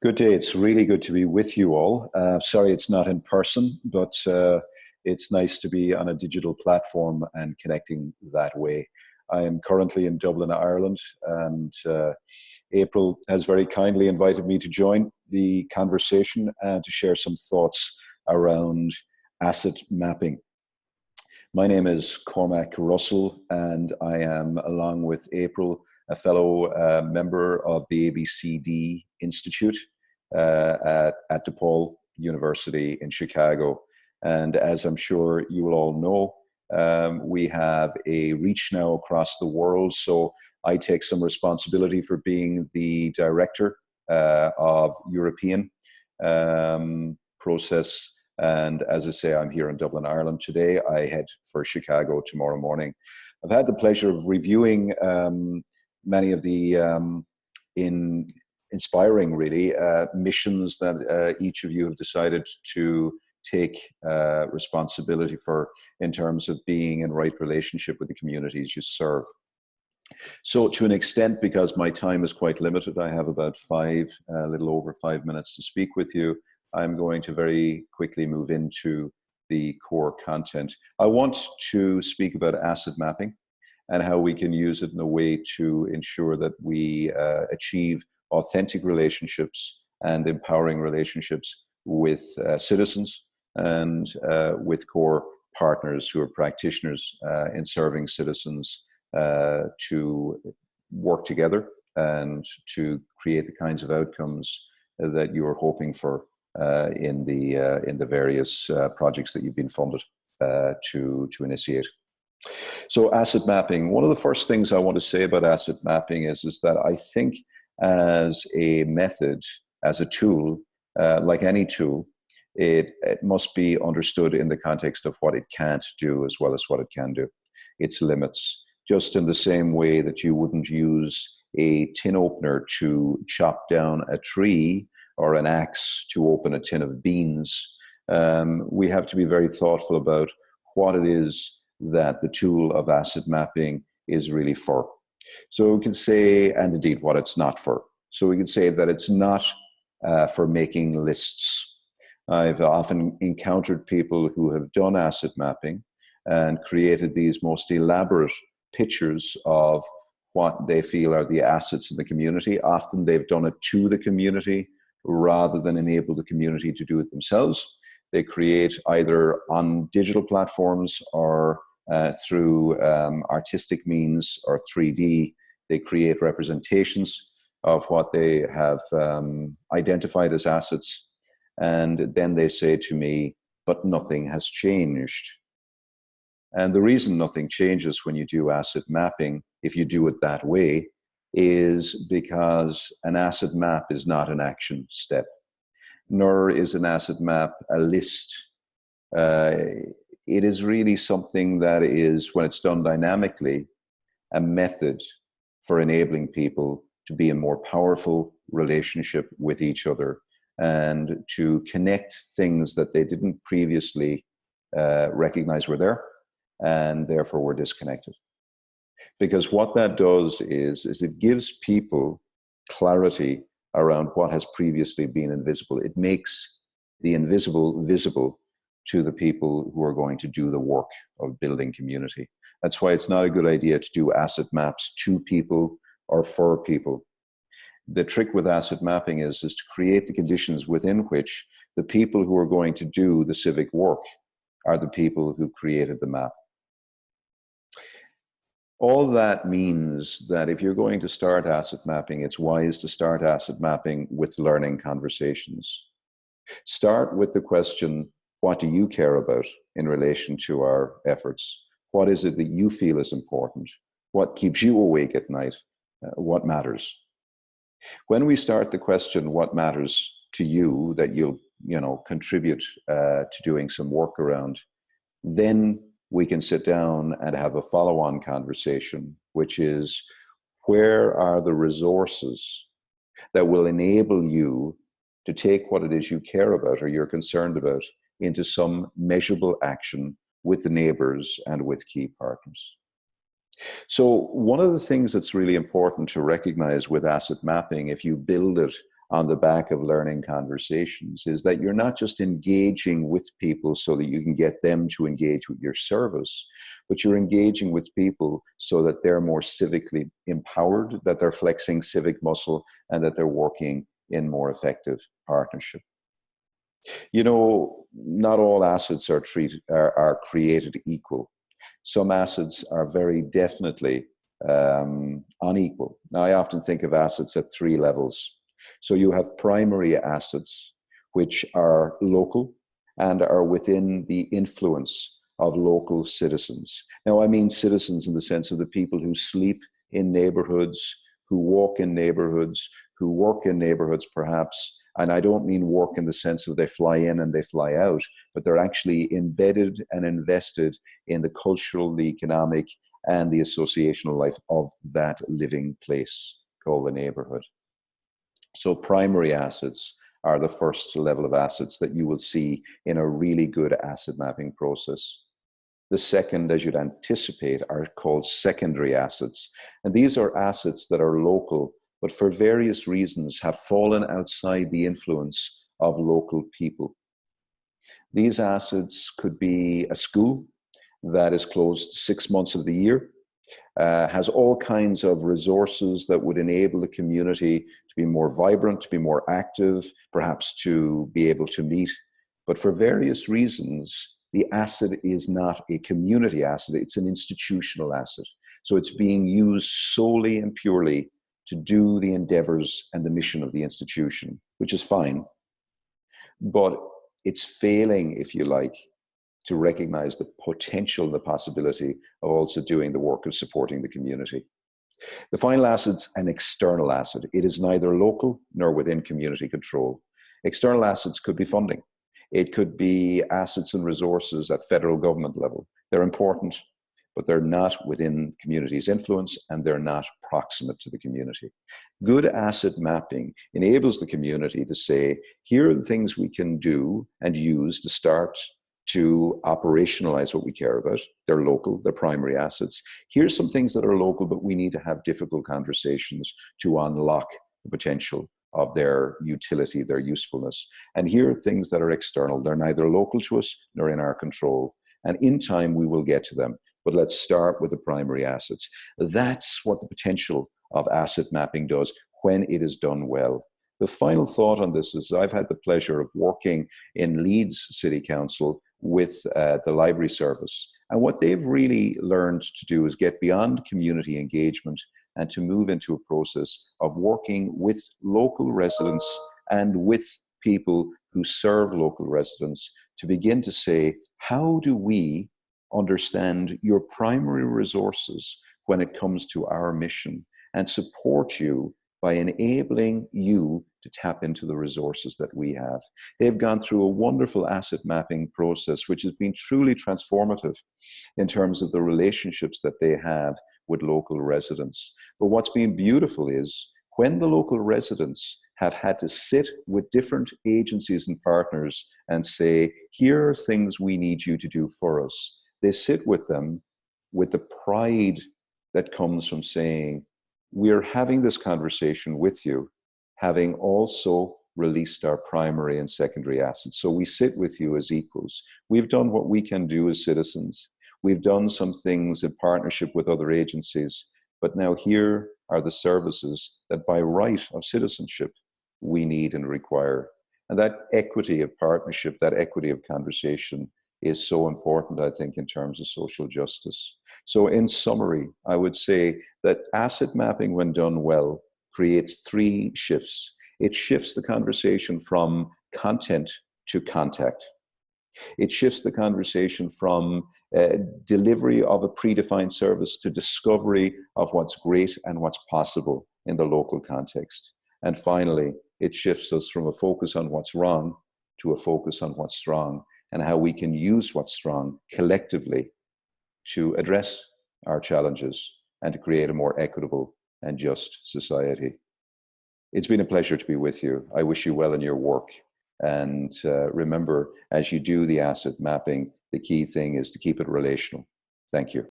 Good day. It's really good to be with you all. Sorry it's not in person, but it's nice to be on a digital platform and connecting that way. I am currently in Dublin, Ireland, and April has very kindly invited me to join the conversation and to share some thoughts around asset mapping. My name is Cormac Russell, and I am, along with April, a fellow member of the ABCD Institute at DePaul University in Chicago. And as I'm sure you will all know, we have a reach now across the world. So I take some responsibility for being the director of European process. And as I say, I'm here in Dublin, Ireland today. I head for Chicago tomorrow morning. I've had the pleasure of reviewing many of the inspiring, really, missions that each of you have decided to take responsibility for in terms of being in right relationship with the communities you serve. So to an extent, because my time is quite limited, I have about a little over 5 minutes to speak with you. I'm going to very quickly move into the core content. I want to speak about asset mapping and how we can use it in a way to ensure that we achieve authentic relationships and empowering relationships with citizens and with core partners who are practitioners in serving citizens to work together and to create the kinds of outcomes that you are hoping for in the various projects that you've been funded to initiate. So asset mapping, one of the first things I want to say about asset mapping is that I think as a method, as a tool, like any tool, it must be understood in the context of what it can't do as well as what it can do, its limits. Just in the same way that you wouldn't use a tin opener to chop down a tree or an axe to open a tin of beans, we have to be very thoughtful about what it is that the tool of asset mapping is really for. So we can say, and indeed what it's not for. So we can say that it's not for making lists. I've often encountered people who have done asset mapping and created these most elaborate pictures of what they feel are the assets in the community. Often they've done it to the community rather than enable the community to do it themselves. They create either on digital platforms or through artistic means or 3D. They create representations of what they have identified as assets. And then they say to me, but nothing has changed. And the reason nothing changes when you do asset mapping, if you do it that way, is because an asset map is not an action step, nor is an asset map a list. It is really something that is, when it's done dynamically, a method for enabling people to be in more powerful relationship with each other and to connect things that they didn't previously recognize were there and therefore were disconnected. Because what that does is it gives people clarity around what has previously been invisible. It makes the invisible visible to the people who are going to do the work of building community. That's why it's not a good idea to do asset maps to people or for people. The trick with asset mapping is to create the conditions within which the people who are going to do the civic work are the people who created the map. All that means that if you're going to start asset mapping, it's wise to start asset mapping with learning conversations. Start with the question, what do you care about in relation to our efforts? What is it that you feel is important? What keeps you awake at night? What matters? When we start the question, what matters to you that you'll contribute to doing some work around, then we can sit down and have a follow-on conversation, which is, where are the resources that will enable you to take what it is you care about or you're concerned about into some measurable action with the neighbors and with key partners? So one of the things that's really important to recognize with asset mapping, if you build it on the back of learning conversations is that you're not just engaging with people so that you can get them to engage with your service, but you're engaging with people so that they're more civically empowered, that they're flexing civic muscle, and that they're working in more effective partnership. You know, not all assets are created equal. Some assets are very definitely unequal. Now, I often think of assets at three levels. So you have primary assets, which are local and are within the influence of local citizens. Now, I mean citizens in the sense of the people who sleep in neighborhoods, who walk in neighborhoods, who work in neighborhoods perhaps. And I don't mean work in the sense of they fly in and they fly out, but they're actually embedded and invested in the cultural, the economic, and the associational life of that living place called the neighborhood. So primary assets are the first level of assets that you will see in a really good asset mapping process. The second, as you'd anticipate, are called secondary assets. And these are assets that are local, but for various reasons have fallen outside the influence of local people. These assets could be a school that is closed 6 months of the year, has all kinds of resources that would enable the community to be more vibrant, to be more active, perhaps to be able to meet. But for various reasons, the asset is not a community asset, it's an institutional asset. So it's being used solely and purely to do the endeavors and the mission of the institution, which is fine. But it's failing, if you like, to recognize the potential and the possibility of also doing the work of supporting the community. The final asset's an external asset. It is neither local nor within community control. External assets could be funding. It could be assets and resources at federal government level. They're important, but they're not within community's influence and they're not proximate to the community. Good asset mapping enables the community to say, here are the things we can do and use to start to operationalize what we care about. They're local, they're primary assets. Here's some things that are local, but we need to have difficult conversations to unlock the potential of their utility, their usefulness. And here are things that are external. They're neither local to us nor in our control. And in time, we will get to them. But let's start with the primary assets. That's what the potential of asset mapping does when it is done well. The final thought on this is I've had the pleasure of working in Leeds City Council with the library service. And what they've really learned to do is get beyond community engagement and to move into a process of working with local residents and with people who serve local residents to begin to say, how do we understand your primary resources when it comes to our mission and support you by enabling you to tap into the resources that we have. They've gone through a wonderful asset mapping process, which has been truly transformative in terms of the relationships that they have with local residents. But what's been beautiful is when the local residents have had to sit with different agencies and partners and say, here are things we need you to do for us. They sit with them with the pride that comes from saying, we're having this conversation with you, having also released our primary and secondary assets. So we sit with you as equals. We've done what we can do as citizens. We've done some things in partnership with other agencies, but now here are the services that by right of citizenship we need and require. And that equity of partnership, that equity of conversation is so important, I think, in terms of social justice. So in summary, I would say that asset mapping, when done well, creates three shifts. It shifts the conversation from content to contact. It shifts the conversation from delivery of a predefined service to discovery of what's great and what's possible in the local context. And finally, it shifts us from a focus on what's wrong to a focus on what's strong and how we can use what's strong collectively to address our challenges and to create a more equitable and just society. It's been a pleasure to be with you. I wish you well in your work. And remember, as you do the asset mapping, the key thing is to keep it relational. Thank you.